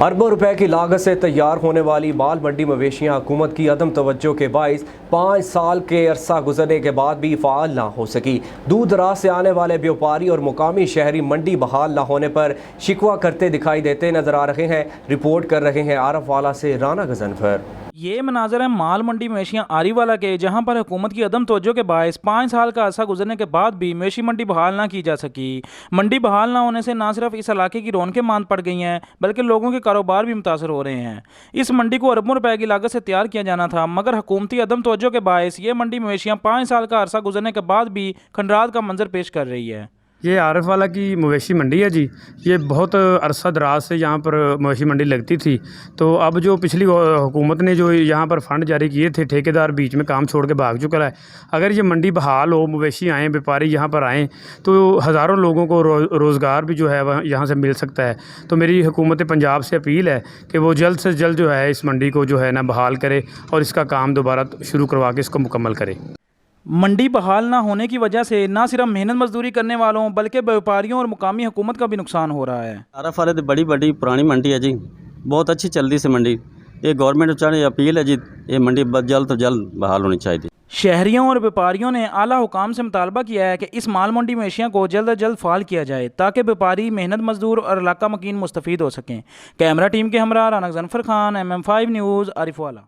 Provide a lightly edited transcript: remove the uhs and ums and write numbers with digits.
اربوں روپے کی لاگت سے تیار ہونے والی مال منڈی مویشیاں حکومت کی عدم توجہ کے باعث 5 سال کے عرصہ گزرنے کے بعد بھی فعال نہ ہو سکی۔ دور دراز سے آنے والے بیوپاری اور مقامی شہری منڈی بحال نہ ہونے پر شکوہ کرتے دکھائی دیتے نظر آ رہے ہیں۔ رپورٹ کر رہے ہیں عارف والا سے رانا غضنفر۔ یہ مناظر ہے مال منڈی مویشیاں آری والا کے، جہاں پر حکومت کی عدم توجہ کے باعث 5 سال کا عرصہ گزرنے کے بعد بھی مویشی منڈی بحال نہ کی جا سکی۔ منڈی بحال نہ ہونے سے نہ صرف اس علاقے کی رونقیں ماند پڑ گئی ہیں بلکہ لوگوں کے کاروبار بھی متاثر ہو رہے ہیں۔ اس منڈی کو اربوں روپے کی لاگت سے تیار کیا جانا تھا، مگر حکومتی عدم توجہ کے باعث یہ منڈی مویشیاں 5 سال کا عرصہ گزرنے کے بعد بھی کھنڈرات کا منظر پیش کر رہی ہے۔ یہ عارف والا کی مویشی منڈی ہے جی۔ یہ بہت عرصہ دراز سے یہاں پر مویشی منڈی لگتی تھی، تو اب جو پچھلی حکومت نے جو یہاں پر فنڈ جاری کیے تھے، ٹھیکیدار بیچ میں کام چھوڑ کے بھاگ چکا ہے۔ اگر یہ منڈی بحال ہو، مویشی آئیں، بیپاری یہاں پر آئیں، تو ہزاروں لوگوں کو روزگار بھی جو ہے یہاں سے مل سکتا ہے۔ تو میری حکومت پنجاب سے اپیل ہے کہ وہ جلد سے جلد جو ہے اس منڈی کو جو ہے نا بحال کرے اور اس کا کام دوبارہ شروع کروا کے اس کو مکمل کرے۔ منڈی بحال نہ ہونے کی وجہ سے نہ صرف محنت مزدوری کرنے والوں بلکہ بیوپاریوں اور مقامی حکومت کا بھی نقصان ہو رہا ہے۔ عارف والے بڑی پرانی منڈی ہے جی، بہت اچھی چل رہی سی منڈی۔ یہ گورنمنٹ چاہے اپیل ہے جی، یہ منڈی جلد تو جلد بحال ہونی چاہیے۔ شہریوں اور بیوپاریوں نے اعلیٰ حکام سے مطالبہ کیا ہے کہ اس مال منڈی مویشیاں کو جلد از جلد فعال کیا جائے تاکہ بیوپاری، محنت مزدور اور علاقہ مکین مستفید ہو سکیں۔ کیمرہ ٹیم کے ہمراہ رانا غضنفر خان، MM5 نیوز، عارف والا۔